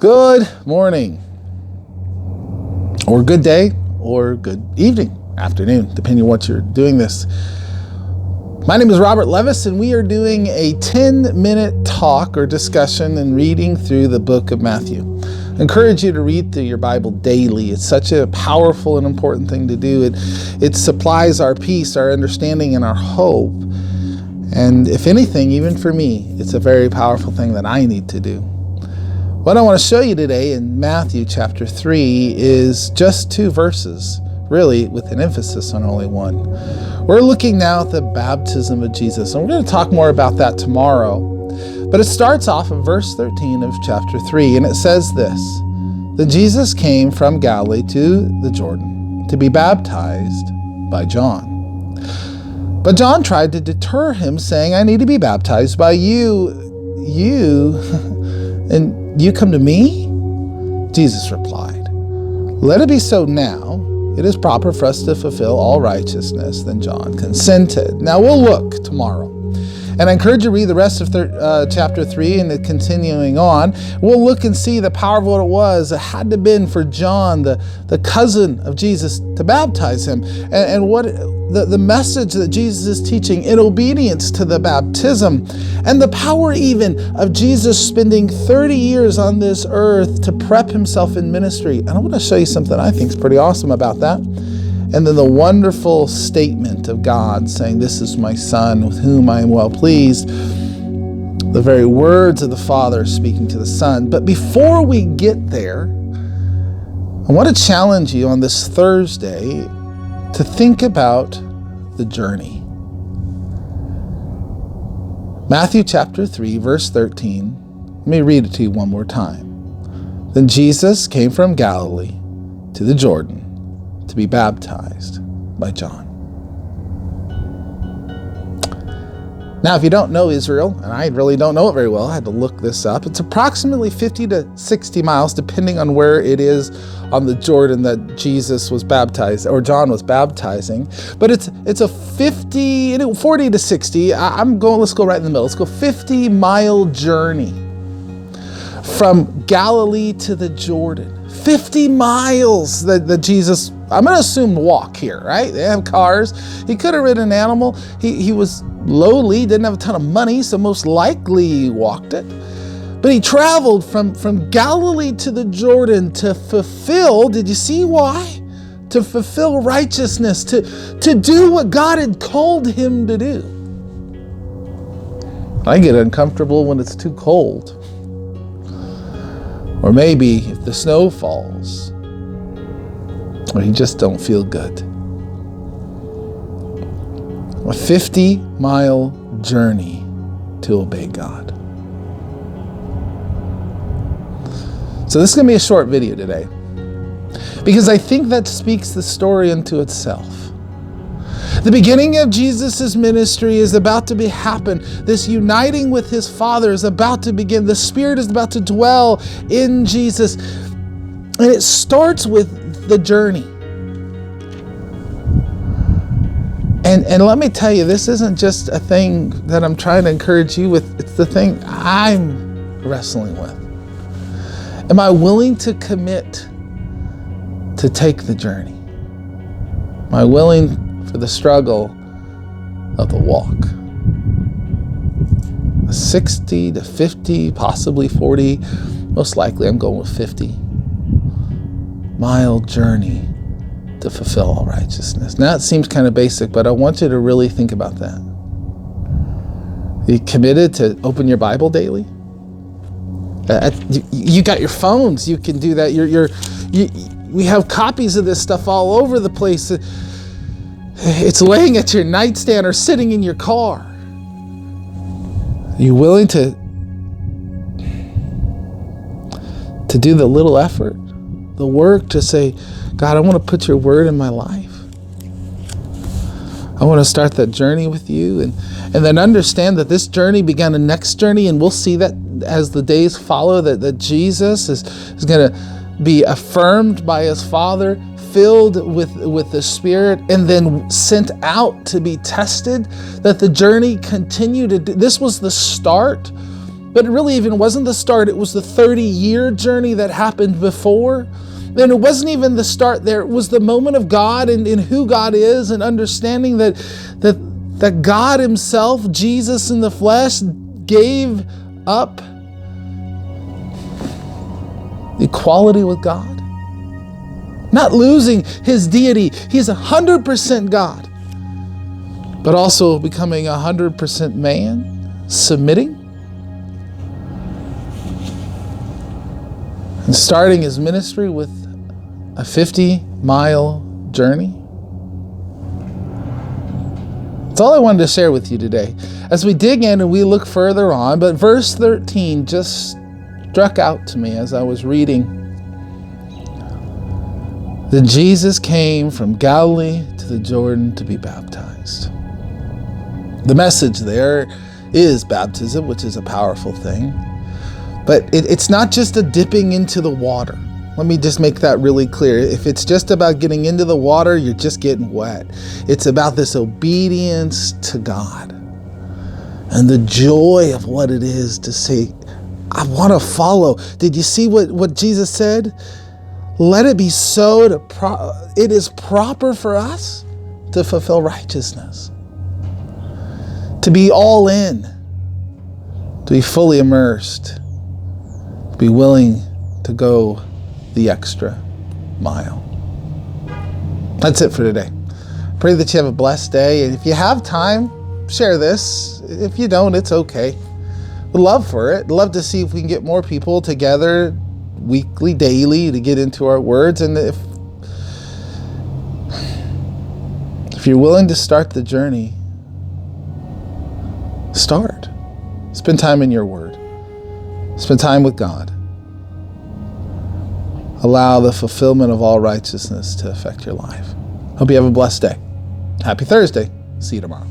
Good morning, or good day, or good evening, afternoon, depending on what you're doing this. My name is Robert Levis, and we are doing a 10-minute talk or discussion and reading through the book of Matthew. I encourage you to read through your Bible daily. It's such a powerful and important thing to do. It supplies our peace, our understanding, and our hope. And if anything, even for me, it's a very powerful thing that I need to do. What I want to show you today in Matthew chapter 3 is just 2 verses, really with an emphasis on only one. We're looking now at the baptism of Jesus, and we're going to talk more about that tomorrow. But it starts off in verse 13 of chapter 3, and it says this: Then Jesus came from Galilee to the Jordan to be baptized by John. But John tried to deter him, saying, I need to be baptized by you, and you come to me? Jesus replied, Let it be so now. It is proper for us to fulfill all righteousness. Then John consented. Now we'll look tomorrow. And I encourage you to read the rest of chapter 3 and continuing on. We'll look and see the power of what it was. It had to have been for John, the cousin of Jesus, to baptize him. And what the message that Jesus is teaching in obedience to the baptism. And the power even of Jesus spending 30 years on this earth to prep himself in ministry. And I want to show you something I think is pretty awesome about that. And then the wonderful statement of God saying, This is my Son with whom I am well pleased. The very words of the Father speaking to the Son. But before we get there, I want to challenge you on this Thursday to think about the journey. Matthew chapter 3, verse 13. Let me read it to you one more time. Then Jesus came from Galilee to the Jordan to be baptized by John. Now, if you don't know Israel, and I really don't know it very well, I had to look this up. It's approximately 50 to 60 miles, depending on where it is on the Jordan that Jesus was baptized, or John was baptizing. But it's a 40 to 60. Let's go right in the middle. Let's go 50-mile journey from Galilee to the Jordan. 50 miles that Jesus, I'm going to assume, walk here, right? They have cars. He could have ridden an animal. He was lowly, didn't have a ton of money, so most likely he walked it. But he traveled from Galilee to the Jordan to fulfill, did you see why? To fulfill righteousness, to do what God had called him to do. I get uncomfortable when it's too cold. Or maybe if the snow falls, or you just don't feel good. A 50-mile journey to obey God. So this is going to be a short video today, because I think that speaks the story unto itself. The beginning of Jesus' ministry is about to happen. This uniting with his Father is about to begin. The Spirit is about to dwell in Jesus. And it starts with the journey. And let me tell you, this isn't just a thing that I'm trying to encourage you with. It's the thing I'm wrestling with. Am I willing to commit to take the journey? Am I willing for the struggle of the walk? A 60 to 50, possibly 40, most likely I'm going with 50-mile journey to fulfill all righteousness. Now it seems kind of basic, but I want you to really think about that. Are you committed to open your Bible daily? You got your phones, you can do that. We have copies of this stuff all over the place. It's laying at your nightstand or sitting in your car. Are you willing to do the little effort, the work to say, God, I want to put your word in my life. I want to start that journey with you, and then understand that this journey began a next journey, and we'll see that as the days follow, that Jesus is going to be affirmed by his Father, filled with the Spirit, and then sent out to be tested, that the journey continued. This was the start But it really even wasn't the start. It was the 30-year journey that happened before. And it wasn't even the start there. It was the moment of God and who God is, and understanding that God himself, Jesus in the flesh, gave up equality with God. Not losing his deity. He's 100% God. But also becoming 100% man, submitting. And starting his ministry with a 50-mile journey. That's all I wanted to share with you today. As we dig in and we look further on, but verse 13 just struck out to me as I was reading. That Jesus came from Galilee to the Jordan to be baptized. The message there is baptism, which is a powerful thing. But it's not just a dipping into the water. Let me just make that really clear. If it's just about getting into the water, you're just getting wet. It's about this obedience to God and the joy of what it is to say, I want to follow. Did you see what Jesus said? Let it be so. It is proper for us to fulfill righteousness, to be all in, to be fully immersed, to be willing to go the extra mile. That's it for today. Pray that you have a blessed day. And if you have time, share this. If you don't, it's okay. We'd love for it. Love to see if we can get more people together weekly, daily, to get into our words. And if you're willing to start the journey, start. Spend time in your word. Spend time with God. Allow the fulfillment of all righteousness to affect your life. Hope you have a blessed day. Happy Thursday. See you tomorrow.